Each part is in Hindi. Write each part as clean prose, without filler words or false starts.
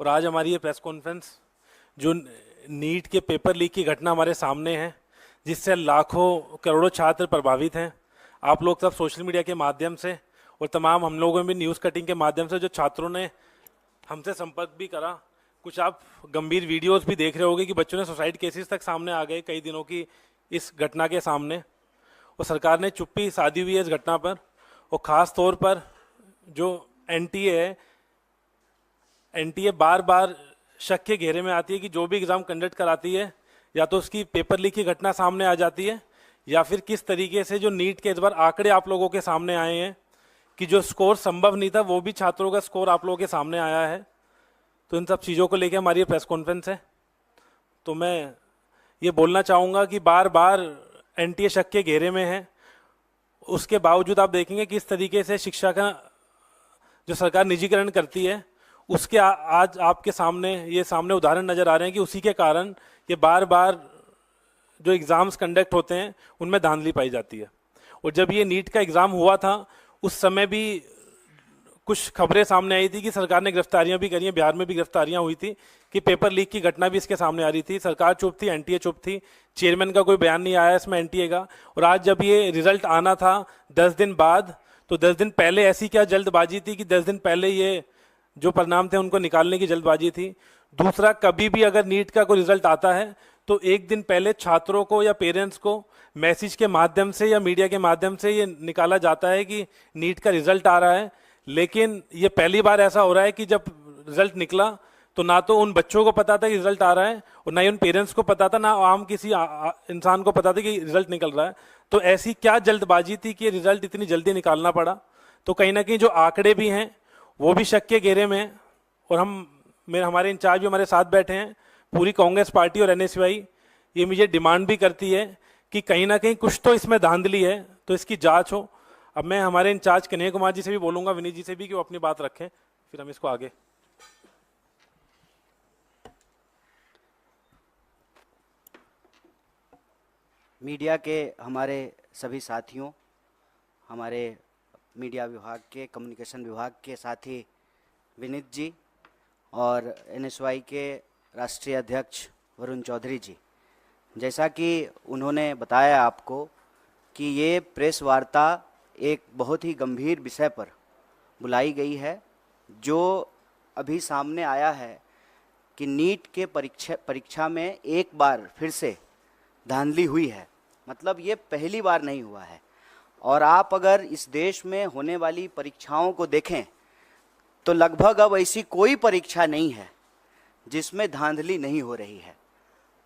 और आज हमारी ये प्रेस कॉन्फ्रेंस जो नीट के पेपर लीक की घटना हमारे सामने है, जिससे लाखों करोड़ों छात्र प्रभावित हैं। आप लोग सब सोशल मीडिया के माध्यम से और तमाम हम लोगों ने भी न्यूज़ कटिंग के माध्यम से जो छात्रों ने हमसे संपर्क भी करा, कुछ आप गंभीर वीडियोस भी देख रहे होंगे कि बच्चों ने सुसाइड केसेस तक सामने आ गए कई दिनों की इस घटना के सामने। और सरकार ने चुप्पी साधी हुई है इस घटना पर। और ख़ास तौर पर जो एनटीए है, एनटीए बार बार शक के घेरे में आती है कि जो भी एग्ज़ाम कंडक्ट कराती है या तो उसकी पेपर लीक की घटना सामने आ जाती है, या फिर किस तरीके से जो नीट के इस बार आंकड़े आप लोगों के सामने आए हैं कि जो स्कोर संभव नहीं था वो भी छात्रों का स्कोर आप लोगों के सामने आया है। तो इन सब चीज़ों को लेकर हमारी प्रेस कॉन्फ्रेंस है। तो मैं ये बोलना चाहूँगा कि बार बार एनटीए शक के घेरे में है, उसके बावजूद आप देखेंगे कि इस तरीके से शिक्षा का जो सरकार निजीकरण करती है उसके आज आपके सामने ये सामने उदाहरण नज़र आ रहे हैं कि उसी के कारण ये बार बार जो एग्ज़ाम्स कंडक्ट होते हैं उनमें धांधली पाई जाती है। और जब ये नीट का एग्ज़ाम हुआ था उस समय भी कुछ खबरें सामने आई थी कि सरकार ने गिरफ्तारियां भी करी हैं, बिहार में भी गिरफ्तारियां हुई थी कि पेपर लीक की घटना भी इसके सामने आ रही थी। सरकार चुप थी, एनटीए चुप थी, चेयरमैन का कोई बयान नहीं आया इसमें एनटीए का। और आज जब ये रिजल्ट आना था 10 दिन बाद, तो 10 दिन पहले ऐसी क्या जल्दबाजी थी कि 10 दिन पहले ये जो परिणाम थे उनको निकालने की जल्दबाजी थी। दूसरा, कभी भी अगर नीट का कोई रिजल्ट आता है तो एक दिन पहले छात्रों को या पेरेंट्स को मैसेज के माध्यम से या मीडिया के माध्यम से ये निकाला जाता है कि नीट का रिजल्ट आ रहा है। लेकिन ये पहली बार ऐसा हो रहा है कि जब रिजल्ट निकला तो ना तो उन बच्चों को पता था कि रिजल्ट आ रहा है और ना ही उन पेरेंट्स को पता था, ना आम किसी इंसान को पता था कि रिजल्ट निकल रहा है। तो ऐसी क्या जल्दबाजी थी कि रिजल्ट इतनी जल्दी निकालना पड़ा। तो कहीं ना कहीं जो आंकड़े भी हैं वो भी शक के घेरे में हैं। और हमारे इंचार्ज भी हमारे साथ बैठे हैं, पूरी कांग्रेस पार्टी और एनएसयूआई ये मुझे डिमांड भी करती है कि कहीं ना कहीं कुछ तो इसमें धांधली है, तो इसकी जांच हो। अब मैं हमारे इंचार्ज कन्हैया कुमार जी से भी बोलूंगा, विनीत जी से भी, कि वो अपनी बात रखें, फिर हम इसको आगे। मीडिया के हमारे सभी साथियों, हमारे मीडिया विभाग के, कम्युनिकेशन विभाग के साथी विनीत जी और एनएसयूआई के राष्ट्रीय अध्यक्ष वरुण चौधरी जी, जैसा कि उन्होंने बताया आपको कि ये प्रेस वार्ता एक बहुत ही गंभीर विषय पर बुलाई गई है, जो अभी सामने आया है कि नीट के परीक्षा में एक बार फिर से धांधली हुई है। मतलब ये पहली बार नहीं हुआ है। और आप अगर इस देश में होने वाली परीक्षाओं को देखें तो लगभग अब ऐसी कोई परीक्षा नहीं है जिसमें धांधली नहीं हो रही है।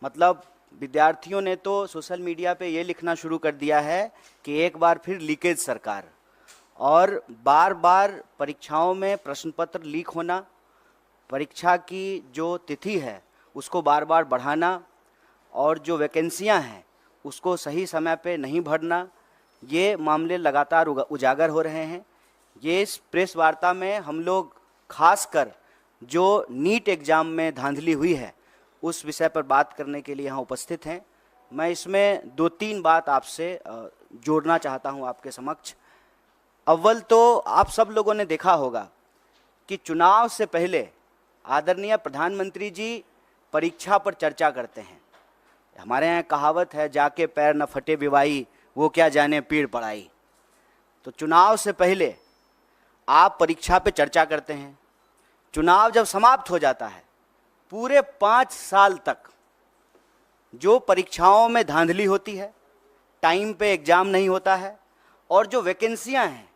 मतलब विद्यार्थियों ने तो सोशल मीडिया पे ये लिखना शुरू कर दिया है कि एक बार फिर लीकेज सरकार, और बार बार परीक्षाओं में प्रश्न पत्र लीक होना, परीक्षा की जो तिथि है उसको बार बार बढ़ाना, और जो वैकेंसियां हैं उसको सही समय पे नहीं भरना, ये मामले लगातार उजागर हो रहे हैं। ये इस प्रेस वार्ता में हम लोग खासकर जो नीट एग्ज़ाम में धांधली हुई है उस विषय पर बात करने के लिए यहाँ उपस्थित हैं। मैं इसमें 2-3 बात आपसे जोड़ना चाहता हूँ आपके समक्ष। अव्वल तो आप सब लोगों ने देखा होगा कि चुनाव से पहले आदरणीय प्रधानमंत्री जी परीक्षा पर चर्चा करते हैं। हमारे यहाँ कहावत है, जाके पैर न फटे विवाई, वो क्या जाने पीड़ पड़ाई। तो चुनाव से पहले आप परीक्षा पे चर्चा करते हैं। चुनाव जब समाप्त हो जाता है, पूरे 5 साल तक जो परीक्षाओं में धांधली होती है, टाइम पे एग्जाम नहीं होता है, और जो वैकेंसियां हैं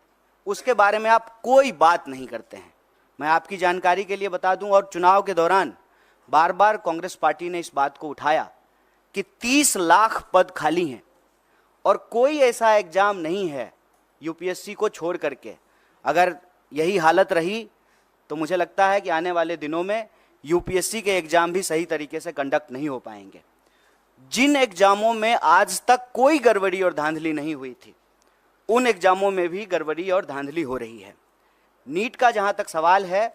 उसके बारे में आप कोई बात नहीं करते हैं। मैं आपकी जानकारी के लिए बता दूं, और चुनाव के दौरान बार बार कांग्रेस पार्टी ने इस बात को उठाया कि 30 लाख पद खाली हैं और कोई ऐसा एग्जाम नहीं है यूपीएससी को छोड़ करके। अगर यही हालत रही तो मुझे लगता है कि आने वाले दिनों में यूपीएससी के एग्जाम भी सही तरीके से कंडक्ट नहीं हो पाएंगे। जिन एग्जामों में आज तक कोई गड़बड़ी और धांधली नहीं हुई थी, उन एग्जामों में भी गड़बड़ी और धांधली हो रही है। नीट का जहां तक सवाल है,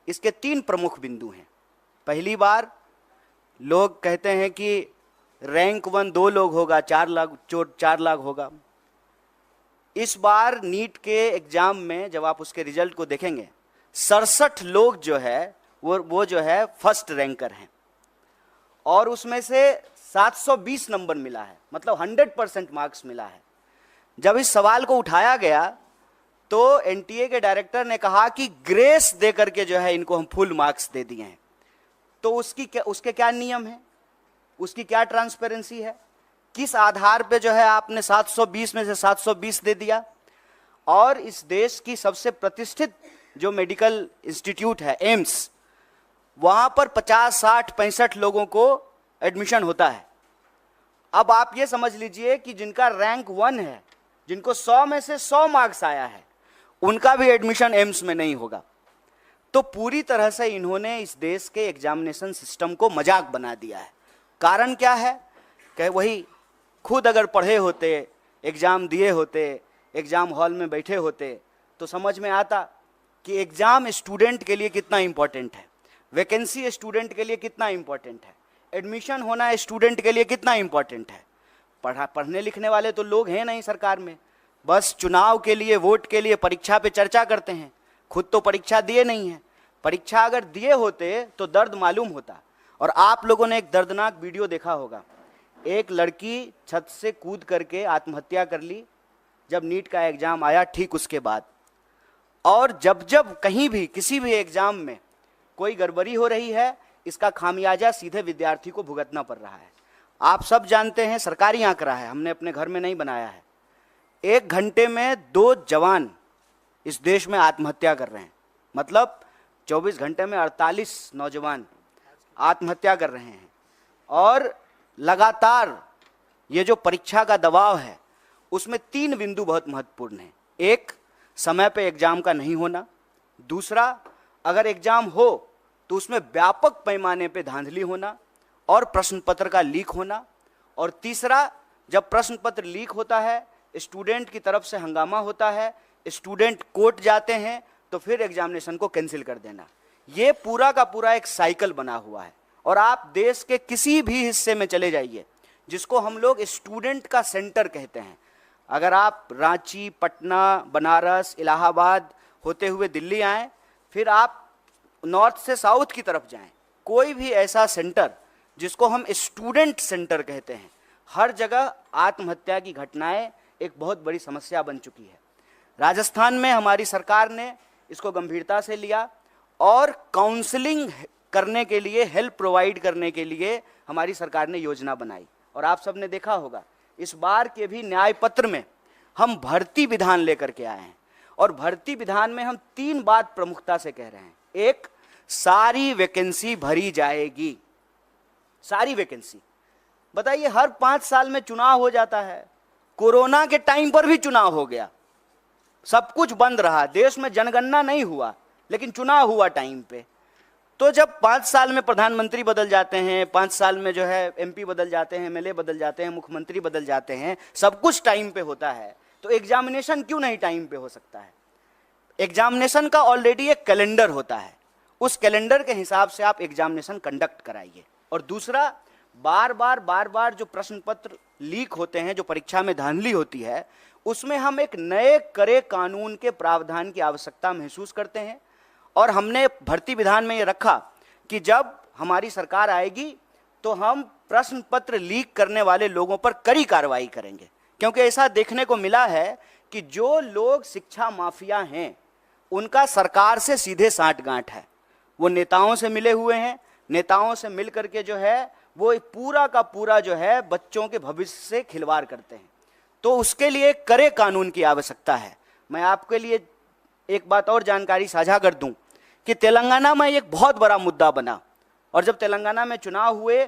इसके 3 प्रमुख बिंदु हैं। पहली बार लोग कहते हैं कि रैंक 1 2 लोग होगा, 4 लाख होगा। इस बार नीट के एग्जाम में जब आप उसके रिजल्ट को देखेंगे, 67 लोग जो है वो जो है फर्स्ट रैंकर हैं, और उसमें से 720 नंबर मिला है, मतलब 100% मार्क्स मिला है। जब इस सवाल को उठाया गया तो एनटीए के डायरेक्टर ने कहा कि ग्रेस दे करके जो है इनको हम फुल मार्क्स दे दिए हैं। तो उसके क्या नियम है, उसकी क्या ट्रांसपेरेंसी है, किस आधार पे जो है आपने 720 में से 720 दे दिया? और इस देश की सबसे प्रतिष्ठित जो मेडिकल इंस्टीट्यूट है एम्स, वहां पर 50, 60, 65 लोगों को एडमिशन होता है। अब आप ये समझ लीजिए कि जिनका रैंक 1 है, जिनको 100 में से 100 मार्क्स आया है, उनका भी एडमिशन एम्स में नहीं होगा। तो पूरी तरह से इन्होंने इस देश के एग्जामिनेशन सिस्टम को मजाक बना दिया है। कारण क्या है कि वही खुद अगर पढ़े होते, एग्जाम दिए होते, एग्जाम हॉल में बैठे होते, तो समझ में आता कि एग्जाम स्टूडेंट के लिए कितना इंपॉर्टेंट है, वैकेंसी स्टूडेंट के लिए कितना इंपॉर्टेंट है, एडमिशन होना स्टूडेंट के लिए कितना इंपॉर्टेंट है। पढ़ने लिखने वाले तो लोग हैं नहीं सरकार में, बस चुनाव के लिए, वोट के लिए परीक्षा पे चर्चा करते हैं, खुद तो परीक्षा दिए नहीं है। परीक्षा अगर दिए होते तो दर्द मालूम होता। और आप लोगों ने एक दर्दनाक वीडियो देखा होगा, एक लड़की छत से कूद करके आत्महत्या कर ली जब नीट का एग्जाम आया ठीक उसके बाद। और जब जब कहीं भी किसी भी एग्जाम में कोई गड़बड़ी हो रही है, इसका खामियाजा सीधे विद्यार्थी को भुगतना पड़ रहा है। आप सब जानते हैं, सरकारी आंकड़ा है, हमने अपने घर में नहीं बनाया है, 1 घंटे में 2 जवान इस देश में आत्महत्या कर रहे हैं। मतलब 24 घंटे में 48 नौजवान आत्महत्या कर रहे हैं। और लगातार ये जो परीक्षा का दबाव है, उसमें 3 बिंदु बहुत महत्वपूर्ण हैं। एक, समय पे एग्जाम का नहीं होना। दूसरा, अगर एग्जाम हो तो उसमें व्यापक पैमाने पे धांधली होना और प्रश्न पत्र का लीक होना। और तीसरा, जब प्रश्न पत्र लीक होता है, स्टूडेंट की तरफ से हंगामा होता है, स्टूडेंट कोर्ट जाते हैं, तो फिर एग्जामिनेशन को कैंसिल कर देना। ये पूरा का पूरा एक साइकिल बना हुआ है। और आप देश के किसी भी हिस्से में चले जाइए, जिसको हम लोग स्टूडेंट का सेंटर कहते हैं, अगर आप रांची, पटना, बनारस, इलाहाबाद होते हुए दिल्ली आएँ, फिर आप नॉर्थ से साउथ की तरफ जाएं, कोई भी ऐसा सेंटर जिसको हम स्टूडेंट सेंटर कहते हैं, हर जगह आत्महत्या की घटनाएं एक बहुत बड़ी समस्या बन चुकी है। राजस्थान में हमारी सरकार ने इसको गंभीरता से लिया और काउंसलिंग करने के लिए, हेल्प प्रोवाइड करने के लिए हमारी सरकार ने योजना बनाई। और आप सबने देखा होगा, इस बार के भी न्याय पत्र में हम भर्ती विधान लेकर के आए हैं। और भर्ती विधान में हम 3 बात प्रमुखता से कह रहे हैं। एक, सारी वैकेंसी भरी जाएगी, सारी वैकेंसी। बताइए, हर 5 साल में चुनाव हो जाता है, कोरोना के टाइम पर भी चुनाव हो गया, सब कुछ बंद रहा, देश में जनगणना नहीं हुआ, लेकिन चुनाव हुआ टाइम पे। तो जब 5 साल में प्रधानमंत्री बदल जाते हैं, 5 साल में जो है एमपी बदल जाते हैं, एमएलए बदल जाते हैं, मुख्यमंत्री बदल जाते हैं, सब कुछ टाइम पे होता है, तो एग्जामिनेशन क्यों नहीं टाइम पे हो सकता है? एग्जामिनेशन का ऑलरेडी एक कैलेंडर होता है, उस कैलेंडर के हिसाब से आप एग्जामिनेशन कंडक्ट कराइए। और दूसरा, बार बार जो प्रश्न पत्र लीक होते हैं, जो परीक्षा में धांधली होती है, उसमें हम एक नए करे कानून के प्रावधान की आवश्यकता महसूस करते हैं। और हमने भर्ती विधान में ये रखा कि जब हमारी सरकार आएगी तो हम प्रश्न पत्र लीक करने वाले लोगों पर कड़ी कार्रवाई करेंगे। क्योंकि ऐसा देखने को मिला है कि जो लोग शिक्षा माफिया हैं, उनका सरकार से सीधे साठगांठ है। वो नेताओं से मिले हुए हैं, नेताओं से मिल करके जो है वो पूरा का पूरा जो है बच्चों के भविष्य से खिलवाड़ करते हैं। तो उसके लिए कड़े कानून की आवश्यकता है। मैं आपके लिए एक बात और जानकारी साझा कर दूं कि तेलंगाना में एक बहुत बड़ा मुद्दा बना, और जब तेलंगाना में चुनाव हुए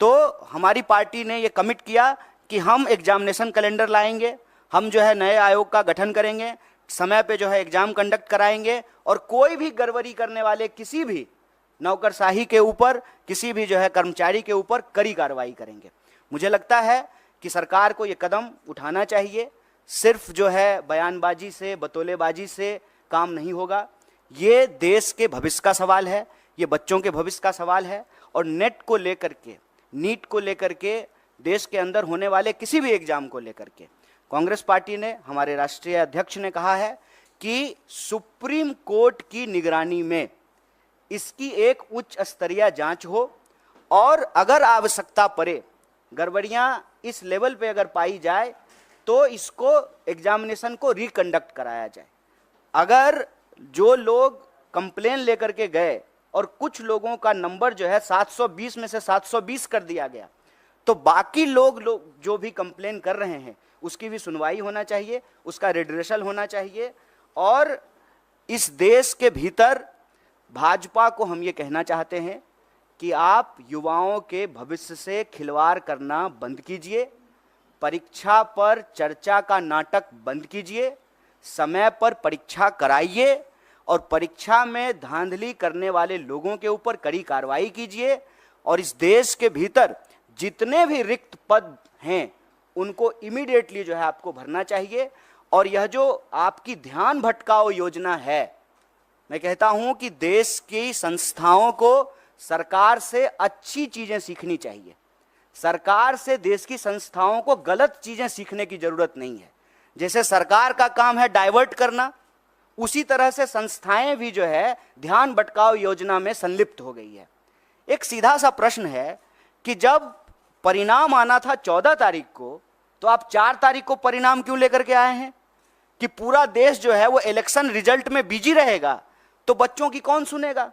तो हमारी पार्टी ने ये कमिट किया कि हम एग्जामिनेशन कैलेंडर लाएंगे, हम जो है नए आयोग का गठन करेंगे, समय पे जो है एग्जाम कंडक्ट कराएंगे, और कोई भी गड़बड़ी करने वाले किसी भी नौकरशाही के ऊपर, किसी भी जो है कर्मचारी के ऊपर कड़ी कार्रवाई करेंगे। मुझे लगता है कि सरकार को ये कदम उठाना चाहिए। सिर्फ जो है बयानबाजी से, बतौलेबाजी से काम नहीं होगा। ये देश के भविष्य का सवाल है, ये बच्चों के भविष्य का सवाल है। और नेट को लेकर के, नीट को लेकर के, देश के अंदर होने वाले किसी भी एग्जाम को लेकर के कांग्रेस पार्टी ने, हमारे राष्ट्रीय अध्यक्ष ने कहा है कि सुप्रीम कोर्ट की निगरानी में इसकी एक उच्च स्तरीय जांच हो और अगर आवश्यकता पड़े, गड़बड़ियां इस लेवल पे अगर पाई जाए तो इसको एग्जामिनेशन को रिकंडक्ट कराया जाए। अगर जो लोग कंप्लेन लेकर के गए और कुछ लोगों का नंबर जो है 720 में से 720 कर दिया गया, तो बाकी लोग जो भी कंप्लेन कर रहे हैं उसकी भी सुनवाई होना चाहिए, उसका रिड्रेसल होना चाहिए। और इस देश के भीतर भाजपा को हम ये कहना चाहते हैं कि आप युवाओं के भविष्य से खिलवाड़ करना बंद कीजिए, परीक्षा पर चर्चा का नाटक बंद कीजिए, समय पर परीक्षा कराइए और परीक्षा में धांधली करने वाले लोगों के ऊपर कड़ी कार्रवाई कीजिए। और इस देश के भीतर जितने भी रिक्त पद हैं उनको इमीडिएटली जो है आपको भरना चाहिए। और यह जो आपकी ध्यान भटकाओ योजना है, मैं कहता हूं कि देश की संस्थाओं को सरकार से अच्छी चीजें सीखनी चाहिए। सरकार से देश की संस्थाओं को गलत चीजें सीखने की जरूरत नहीं है। जैसे सरकार का काम है डाइवर्ट करना, उसी तरह से संस्थाएं भी जो है ध्यान भटकाओ योजना में संलिप्त हो गई है। एक सीधा सा प्रश्न है कि जब परिणाम आना था 14 तारीख को, तो आप 4 तारीख को परिणाम क्यों लेकर के आए हैं? कि पूरा देश जो है वो इलेक्शन रिजल्ट में बिजी रहेगा तो बच्चों की कौन सुनेगा?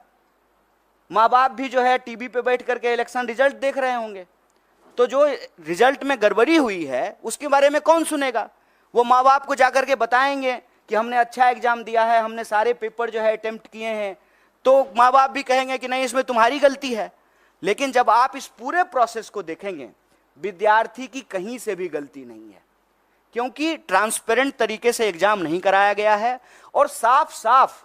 माँ बाप भी जो है टीवी पे बैठ करके इलेक्शन रिजल्ट देख रहे होंगे, तो जो रिजल्ट में गड़बड़ी हुई है उसके बारे में कौन सुनेगा? वो माँ बाप को जाकर के बताएंगे कि हमने अच्छा एग्जाम दिया है, हमने सारे पेपर जो है अटेम्प्ट किए हैं, तो माँ बाप भी कहेंगे कि नहीं इसमें तुम्हारी गलती है। लेकिन जब आप इस पूरे प्रोसेस को देखेंगे, विद्यार्थी की कहीं से भी गलती नहीं है, क्योंकि ट्रांसपेरेंट तरीके से एग्जाम नहीं कराया गया है। और साफ साफ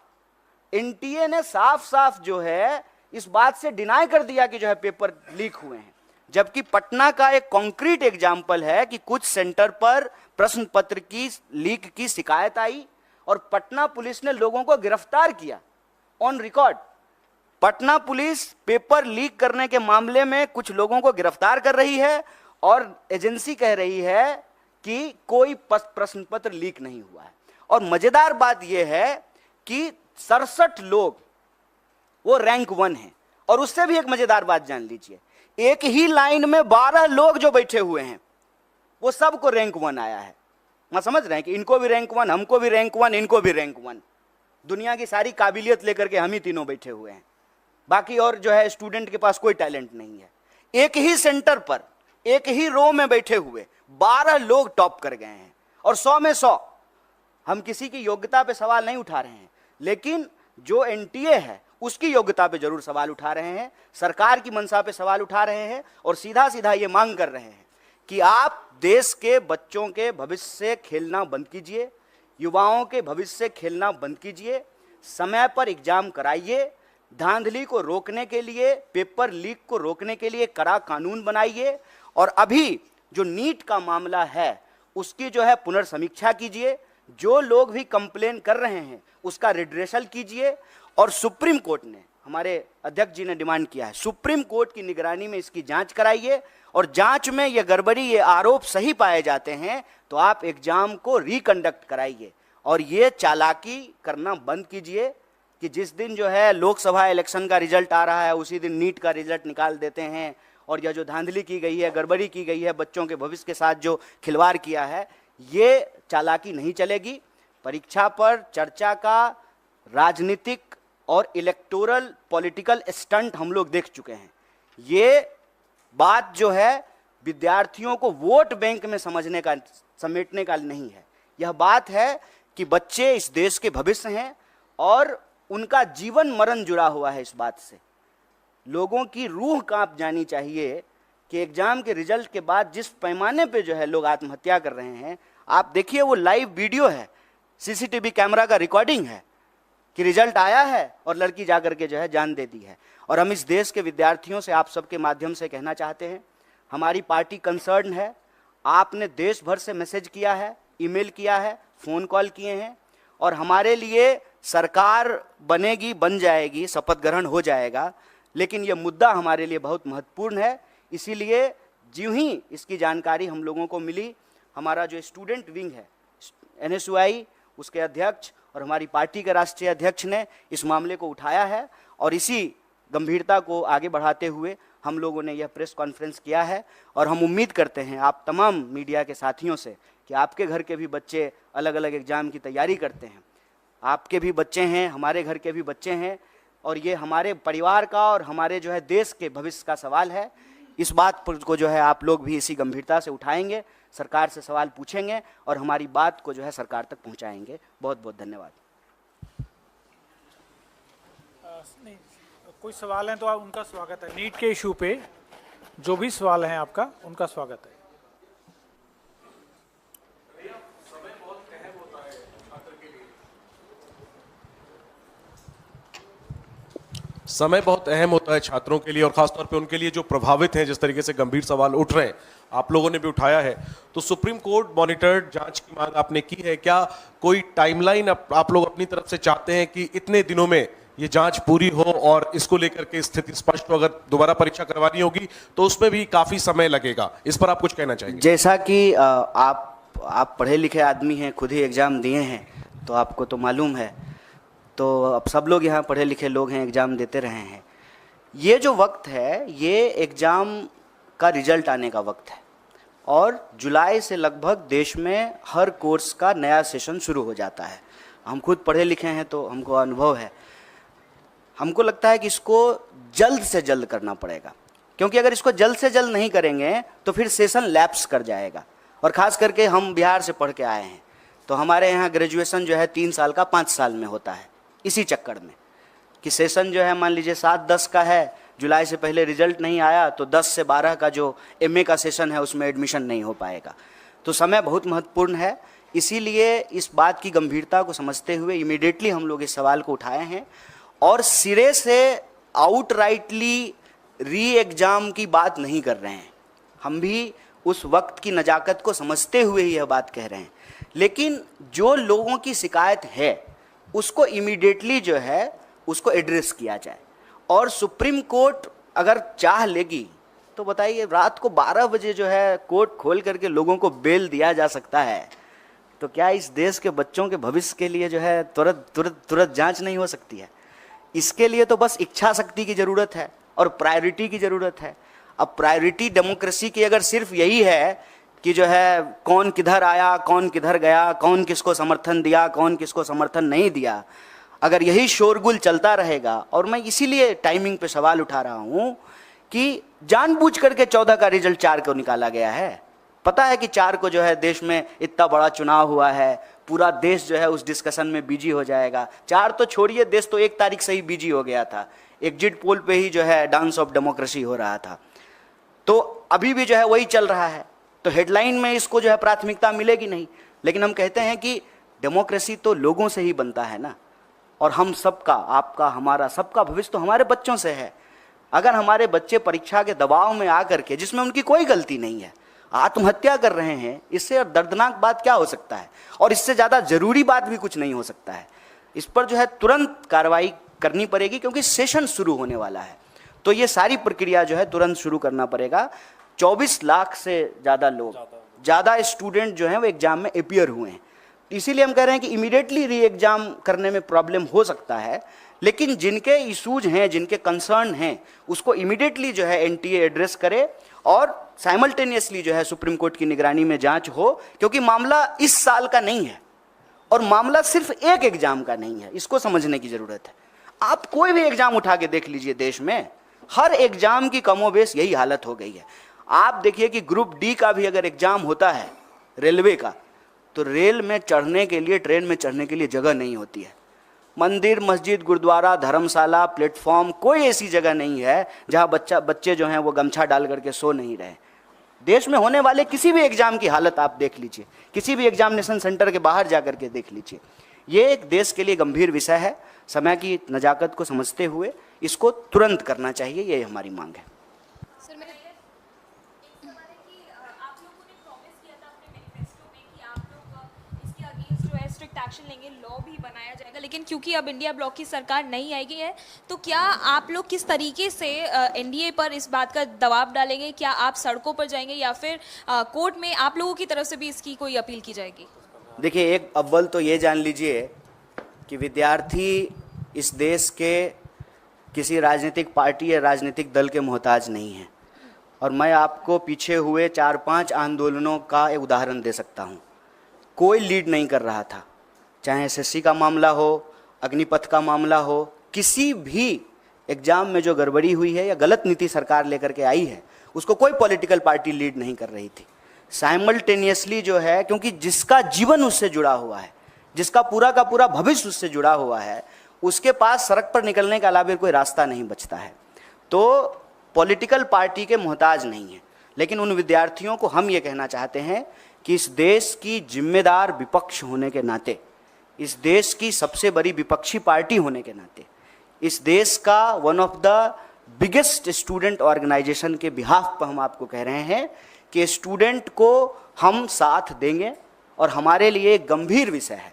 एनटीए ने साफ साफ जो है इस बात से डिनाई कर दिया कि जो है पेपर लीक हुए हैं। जबकि पटना का एक कॉन्क्रीट एग्जाम्पल है कि कुछ सेंटर पर प्रश्न पत्र की लीक की शिकायत आई और पटना पुलिस ने लोगों को गिरफ्तार किया on record. Patna police paper leak करने के मामले में कुछ लोगों को गिरफ्तार कर रही है और एजेंसी कह रही है कि कोई प्रश्न पत्र लीक नहीं हुआ है। और मजेदार बात यह है कि 67 लोग वो रैंक 1 है। और उससे भी एक मजेदार बात जान लीजिए, एक ही लाइन में 12 लोग जो बैठे हुए हैं वो सबको रैंक 1 आया है। मैं समझ रहे हैं कि इनको भी रैंक 1, हमको भी रैंक 1, इनको भी रैंक 1। दुनिया की सारी काबिलियत लेकर के हम ही तीनों बैठे हुए हैं, बाकी और जो है स्टूडेंट के पास कोई टैलेंट नहीं है। एक ही सेंटर पर एक ही रो में बैठे हुए 12 लोग टॉप कर गए हैं। और 100 में 100। हम किसी की योग्यता पे सवाल नहीं उठा रहे हैं, लेकिन जो एनटीए है उसकी योग्यता पे जरूर सवाल उठा रहे हैं, सरकार की मंशा पे सवाल उठा रहे हैं और सीधा सीधा ये मांग कर रहे हैं कि आप देश के बच्चों के भविष्य से खेलना बंद कीजिए, युवाओं के भविष्य से खेलना बंद कीजिए, समय पर एग्जाम कराइए, धांधली को रोकने के लिए, पेपर लीक को रोकने के लिए कड़ा कानून बनाइए। और अभी जो नीट का मामला है उसकी जो है पुनर्समीक्षा कीजिए, जो लोग भी कंप्लेन कर रहे हैं उसका रिड्रेसल कीजिए। और सुप्रीम कोर्ट ने, हमारे अध्यक्ष जी ने डिमांड किया है, सुप्रीम कोर्ट की निगरानी में इसकी जांच कराइए और जांच में ये गड़बड़ी, ये आरोप सही पाए जाते हैं तो आप एग्जाम को रिकंडक्ट कराइए और ये चालाकी करना बंद कीजिए कि जिस दिन जो है लोकसभा इलेक्शन का रिजल्ट आ रहा है उसी दिन नीट का रिजल्ट निकाल देते हैं। और यह जो धांधली की गई है, गड़बड़ी की गई है, बच्चों के भविष्य के साथ जो खिलवाड़ किया है, ये चालाकी नहीं चलेगी। परीक्षा पर चर्चा का राजनीतिक और इलेक्टोरल पॉलिटिकल स्टंट हम लोग देख चुके हैं। ये बात जो है विद्यार्थियों को वोट बैंक में समझने का, समेटने का नहीं है। यह बात है कि बच्चे इस देश के भविष्य हैं और उनका जीवन मरण जुड़ा हुआ है इस बात से। लोगों की रूह कांप जानी चाहिए कि एग्जाम के रिजल्ट के बाद जिस पैमाने पे जो है लोग आत्महत्या कर रहे हैं, आप देखिए वो लाइव वीडियो है, सीसीटीवी कैमरा का रिकॉर्डिंग है कि रिजल्ट आया है और लड़की जाकर के जो है जान दे दी है। और हम इस देश के विद्यार्थियों से आप सबके माध्यम से कहना चाहते हैं, हमारी पार्टी कंसर्न है। आपने देश भर से मैसेज किया है, ईमेल किया है, फ़ोन कॉल किए हैं और हमारे लिए सरकार बनेगी, बन जाएगी, शपथ ग्रहण हो जाएगा, लेकिन ये मुद्दा हमारे लिए बहुत महत्वपूर्ण है। इसीलिए ज्यों ही इसकी जानकारी हम लोगों को मिली, हमारा जो स्टूडेंट विंग है एनएसयूआई, उसके अध्यक्ष और हमारी पार्टी के राष्ट्रीय अध्यक्ष ने इस मामले को उठाया है और इसी गंभीरता को आगे बढ़ाते हुए हम लोगों ने यह प्रेस कॉन्फ्रेंस किया है और हम उम्मीद करते हैं आप तमाम मीडिया के साथियों से कि आपके घर के भी बच्चे अलग अलग एग्ज़ाम की तैयारी करते हैं, आपके भी बच्चे हैं, हमारे घर के भी बच्चे हैं, और ये हमारे परिवार का और हमारे जो है देश के भविष्य का सवाल है। इस बात पर को जो है आप लोग भी इसी गंभीरता से उठाएंगे, सरकार से सवाल पूछेंगे और हमारी बात को जो है सरकार तक पहुंचाएंगे। बहुत बहुत धन्यवाद। नहीं, कोई सवाल है तो आप उनका स्वागत है। नीट के इशू पे जो भी सवाल हैं आपका, उनका स्वागत है। समय बहुत अहम होता है छात्रों के लिए और खासतौर पे उनके लिए जो प्रभावित हैं। जिस तरीके से गंभीर सवाल उठ रहे हैं, आप लोगों ने भी उठाया है, तो सुप्रीम कोर्ट मॉनिटर्ड जांच की मांग आपने की है। क्या कोई टाइमलाइन आप लोग अपनी तरफ से चाहते हैं कि इतने दिनों में ये जांच पूरी हो और इसको लेकर के स्थिति स्पष्ट हो? अगर दोबारा परीक्षा करवानी होगी तो उसमें भी काफी समय लगेगा, इस पर आप कुछ कहना चाहेंगे? जैसा कि आप पढ़े लिखे आदमी हैं, खुद ही एग्ज़ाम दिए हैं, तो आपको तो मालूम है, तो अब सब लोग यहाँ पढ़े लिखे लोग हैं, एग्ज़ाम देते रहे हैं। ये जो वक्त है, ये एग्ज़ाम का रिजल्ट आने का वक्त है और जुलाई से लगभग देश में हर कोर्स का नया सेशन शुरू हो जाता है। हम खुद पढ़े लिखे हैं तो हमको अनुभव है। हमको लगता है कि इसको जल्द से जल्द करना पड़ेगा, क्योंकि अगर इसको जल्द से जल्द नहीं करेंगे तो फिर सेशन लैप्स कर जाएगा। और ख़ास करके हम बिहार से पढ़ के आए हैं, तो हमारे यहाँ ग्रेजुएशन जो है 3 साल का 5 साल में होता है। इसी चक्कर में कि सेशन जो है मान लीजिए 7-10 का है, जुलाई से पहले रिजल्ट नहीं आया तो 10 से 12 का जो एमए का सेशन है उसमें एडमिशन नहीं हो पाएगा। तो समय बहुत महत्वपूर्ण है। इसीलिए इस बात की गंभीरता को समझते हुए इमीडिएटली हम लोग इस सवाल को उठाए हैं और सिरे से आउटराइटली री एग्ज़ाम की बात नहीं कर रहे हैं। हम भी उस वक्त की नज़ाकत को समझते हुए ही यह बात कह रहे हैं, लेकिन जो लोगों की शिकायत है उसको इमीडिएटली जो है उसको एड्रेस किया जाए। और सुप्रीम कोर्ट अगर चाह लेगी तो बताइए, रात को 12 बजे जो है कोर्ट खोल करके लोगों को बेल दिया जा सकता है, तो क्या इस देश के बच्चों के भविष्य के लिए जो है तुरंत जांच नहीं हो सकती है? इसके लिए तो बस इच्छा शक्ति की ज़रूरत है और प्रायोरिटी की ज़रूरत है। अब प्रायोरिटी डेमोक्रेसी की अगर सिर्फ यही है कि जो है कौन किधर आया, कौन किधर गया, कौन किसको समर्थन दिया, कौन किसको समर्थन नहीं दिया, अगर यही शोरगुल चलता रहेगा, और मैं इसीलिए टाइमिंग पे सवाल उठा रहा हूँ कि जानबूझ करके 14 का रिजल्ट 4 को निकाला गया है। पता है कि 4 को जो है देश में इतना बड़ा चुनाव हुआ है, पूरा देश जो है उस डिस्कशन में बिजी हो जाएगा। 4 तो छोड़िए, देश तो 1 तारीख से ही बिजी हो गया था। एग्जिट पोल पे ही जो है डांस ऑफ डेमोक्रेसी हो रहा था, तो अभी भी जो है वही चल रहा है। तो हेडलाइन में इसको जो है प्राथमिकता मिलेगी नहीं, लेकिन हम कहते हैं कि डेमोक्रेसी तो लोगों से ही बनता है ना, और हम सबका, आपका, हमारा, सबका भविष्य तो हमारे बच्चों से है। अगर हमारे बच्चे परीक्षा के दबाव में आकर के, जिसमें उनकी कोई गलती नहीं है, आत्महत्या कर रहे हैं, इससे दर्दनाक बात क्या हो सकता है? और इससे ज़्यादा ज़रूरी बात भी कुछ नहीं हो सकता है। इस पर जो है तुरंत कार्रवाई करनी पड़ेगी, क्योंकि सेशन शुरू होने वाला है। तो ये सारी प्रक्रिया जो है तुरंत शुरू करना पड़ेगा। 24 लाख से ज़्यादा स्टूडेंट जो हैं वो एग्ज़ाम में अपीयर हुए हैं। इसीलिए हम कह रहे हैं कि इमीडिएटली री एग्ज़ाम करने में प्रॉब्लम हो सकता है, लेकिन जिनके इशूज हैं, जिनके कंसर्न हैं, उसको इमीडिएटली जो है एनटीए एड्रेस करे और साइमल्टेनियसली जो है सुप्रीम कोर्ट की निगरानी में जांच हो, क्योंकि मामला इस साल का नहीं है और मामला सिर्फ एक एग्ज़ाम का नहीं है। इसको समझने की ज़रूरत है। आप कोई भी एग्ज़ाम उठा के देख लीजिए, देश में हर एग्ज़ाम की कमोबेश यही हालत हो गई है। आप देखिए कि ग्रुप डी का भी अगर एग्ज़ाम होता है रेलवे का, तो रेल में चढ़ने के लिए, ट्रेन में चढ़ने के लिए जगह नहीं होती है। मंदिर, मस्जिद, गुरुद्वारा, धर्मशाला, प्लेटफॉर्म, कोई ऐसी जगह नहीं है जहां बच्चे जो हैं वो गमछा डाल करके सो नहीं रहे। देश में होने वाले किसी भी एग्ज़ाम की हालत आप देख लीजिए, किसी भी एग्जामिनेशन सेंटर के बाहर जा करके देख लीजिए। ये एक देश के लिए गंभीर विषय है। समय की नज़ाकत को समझते हुए इसको तुरंत करना चाहिए, ये हमारी मांग है। सर, मेरे एक सवाल है कि आप लोगों ने प्रॉमिस किया था अपने मैनिफेस्टो में कि आप लोग इसके अगेंस्ट जो है स्ट्रिक्ट एक्शन लेंगे, लॉ भी बनाया जाएगा, लेकिन क्योंकि अब इंडिया ब्लॉक की सरकार नहीं आएगी है, तो क्या आप लोग किस तरीके से एनडीए पर इस बात का दबाव डालेंगे? क्या आप सड़कों पर जाएंगे या फिर कोर्ट में आप लोगों की तरफ से भी इसकी कोई अपील की जाएगी? देखिए, एक अव्वल तो ये जान लीजिए कि विद्यार्थी इस देश के किसी राजनीतिक पार्टी या राजनीतिक दल के मोहताज नहीं हैं। और मैं आपको पीछे हुए 4-5 आंदोलनों का एक उदाहरण दे सकता हूँ। कोई लीड नहीं कर रहा था, चाहे एसएससी का मामला हो, अग्निपथ का मामला हो, किसी भी एग्जाम में जो गड़बड़ी हुई है या गलत नीति सरकार लेकर के आई है, उसको कोई पॉलिटिकल पार्टी लीड नहीं कर रही थी। साइमल्टेनियसली जो है, क्योंकि जिसका जीवन उससे जुड़ा हुआ है, जिसका पूरा का पूरा भविष्य उससे जुड़ा हुआ है, उसके पास सड़क पर निकलने के अलावा कोई रास्ता नहीं बचता है। तो पॉलिटिकल पार्टी के मोहताज नहीं है। लेकिन उन विद्यार्थियों को हम ये कहना चाहते हैं कि इस देश की जिम्मेदार विपक्ष होने के नाते, इस देश की सबसे बड़ी विपक्षी पार्टी होने के नाते, इस देश का one of the biggest student organisation के बिहाफ पर हम आपको कह रहे हैं कि स्टूडेंट को हम साथ देंगे। और हमारे लिए एक गंभीर विषय है,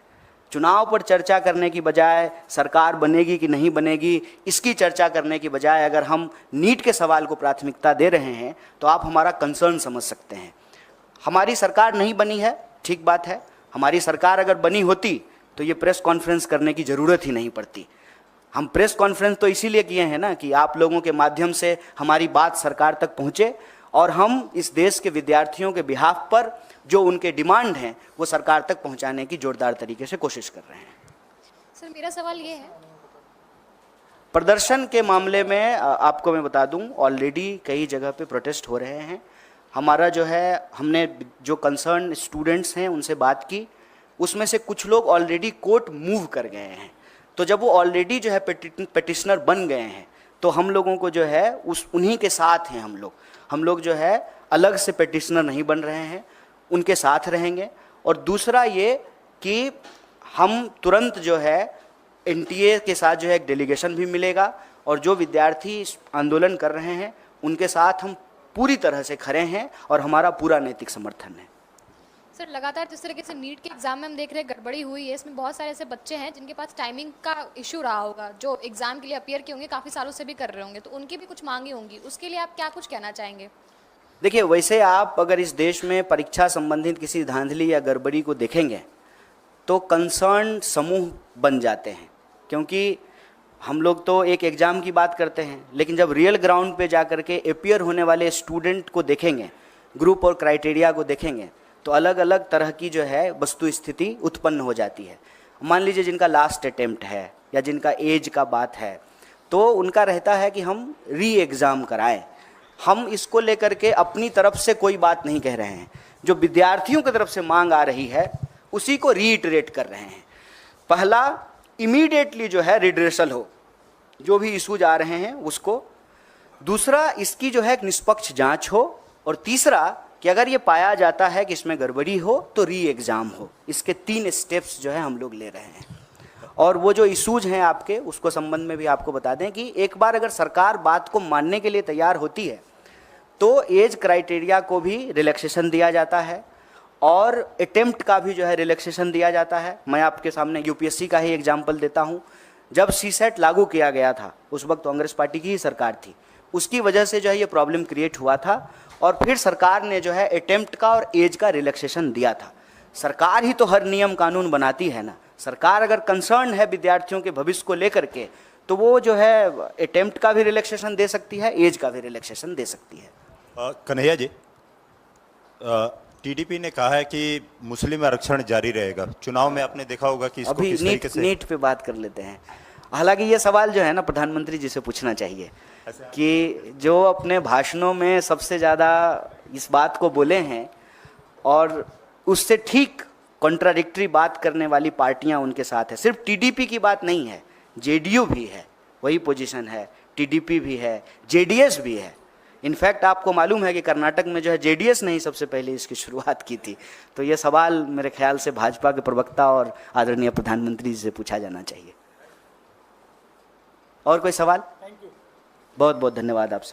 चुनाव पर चर्चा करने की बजाय, सरकार बनेगी कि नहीं बनेगी इसकी चर्चा करने की बजाय, अगर हम नीट के सवाल को प्राथमिकता दे रहे हैं तो आप हमारा कंसर्न समझ सकते हैं। हमारी सरकार नहीं बनी है, ठीक बात है। हमारी सरकार अगर बनी होती तो ये प्रेस कॉन्फ्रेंस करने की ज़रूरत ही नहीं पड़ती। हम प्रेस कॉन्फ्रेंस तो इसीलिए किए हैं ना कि आप लोगों के माध्यम से हमारी बात सरकार तक पहुँचे और हम इस देश के विद्यार्थियों के बिहाफ पर जो उनके डिमांड हैं वो सरकार तक पहुंचाने की जोरदार तरीके से कोशिश कर रहे हैं। सर मेरा सवाल ये है, प्रदर्शन के मामले में आपको मैं बता दूं, ऑलरेडी कई जगह पे प्रोटेस्ट हो रहे हैं। हमारा जो है, हमने जो कंसर्न स्टूडेंट्स हैं उनसे बात की, उसमें से कुछ लोग ऑलरेडी कोर्ट मूव कर गए हैं। तो जब वो ऑलरेडी जो है पेटिशनर बन गए हैं तो हम लोगों को जो है उन्हीं के साथ हैं। हम लोग जो है अलग से पेटिशनर नहीं बन रहे हैं, उनके साथ रहेंगे। और दूसरा ये कि हम तुरंत जो है एनटीए के साथ जो है एक डेलीगेशन भी मिलेगा और जो विद्यार्थी आंदोलन कर रहे हैं उनके साथ हम पूरी तरह से खड़े हैं और हमारा पूरा नैतिक समर्थन है। सर लगातार जिस तरीके से नीट के एग्जाम में हम देख रहे हैं गड़बड़ी हुई है, इसमें बहुत सारे ऐसे बच्चे हैं जिनके पास टाइमिंग का इशू रहा होगा, जो एग्जाम के लिए अपीयर किए होंगे, काफ़ी सालों से भी कर रहे होंगे, तो उनकी भी कुछ मांगी होंगी, उसके लिए आप क्या कुछ कहना चाहेंगे? देखिए, वैसे आप अगर इस देश में परीक्षा संबंधित किसी धांधली या गड़बड़ी को देखेंगे तो कंसर्न समूह बन जाते हैं। क्योंकि हम लोग तो एक एग्ज़ाम की बात करते हैं, लेकिन जब रियल ग्राउंड पे जा कर के अपीयर होने वाले स्टूडेंट को देखेंगे, ग्रुप और क्राइटेरिया को देखेंगे, तो अलग अलग तरह की जो है वस्तु स्थिति उत्पन्न हो जाती है। मान लीजिए जिनका लास्ट अटेम्प्ट है या जिनका एज का बात है, तो उनका रहता है कि हम री एग्ज़ाम कराएं। हम इसको लेकर के अपनी तरफ से कोई बात नहीं कह रहे हैं, जो विद्यार्थियों की तरफ से मांग आ रही है उसी को रीइटरेट कर रहे हैं। पहला, इमीडिएटली जो है रिड्रेसल हो, जो भी इशूज आ रहे हैं उसको। दूसरा, इसकी जो है एक निष्पक्ष जांच हो। और तीसरा कि अगर ये पाया जाता है कि इसमें गड़बड़ी हो तो री एग्ज़ाम हो। इसके 3 स्टेप्स जो है हम लोग ले रहे हैं। और वो जो इशूज हैं आपके, उसको संबंध में भी आपको बता दें कि एक बार अगर सरकार बात को मानने के लिए तैयार होती है तो एज क्राइटेरिया को भी रिलैक्सेशन दिया जाता है और अटेम्प्ट का भी जो है रिलैक्सेशन दिया जाता है। मैं आपके सामने यूपीएससी का ही एग्जाम्पल देता हूँ। जब सीसेट लागू किया गया था उस वक्त कांग्रेस पार्टी की ही सरकार थी, उसकी वजह से जो है ये प्रॉब्लम क्रिएट हुआ था और फिर सरकार ने जो है अटेम्प्ट का और एज का रिलैक्सेशन दिया था। सरकार ही तो हर नियम कानून बनाती है ना। सरकार अगर कंसर्न है विद्यार्थियों के भविष्य को लेकर के तो वो जो है अटेम्प्ट का भी रिलैक्सेशन दे सकती है, एज का भी रिलैक्सेशन दे सकती है। कन्हैया जी, टीडीपी ने कहा है कि मुस्लिम आरक्षण जारी रहेगा। चुनाव में आपने देखा होगा कि इसको अभी किस तरीके से नीट पे बात कर लेते हैं। हालांकि ये सवाल जो है ना प्रधानमंत्री जी से पूछना चाहिए कि जो अपने भाषणों में सबसे ज़्यादा इस बात को बोले हैं और उससे ठीक कॉन्ट्राडिक्टरी बात करने वाली पार्टियां उनके साथ है। सिर्फ टीडीपी की बात नहीं है, जेडीयू भी है, वही पोजीशन है, टीडीपी भी है, जेडीएस भी है। इनफैक्ट आपको मालूम है कि कर्नाटक में जो है जेडीएस ने ही सबसे पहले इसकी शुरुआत की थी। तो ये सवाल मेरे ख्याल से भाजपा के प्रवक्ता और आदरणीय प्रधानमंत्री जी से पूछा जाना चाहिए। और कोई सवाल? बहुत बहुत धन्यवाद आपसे।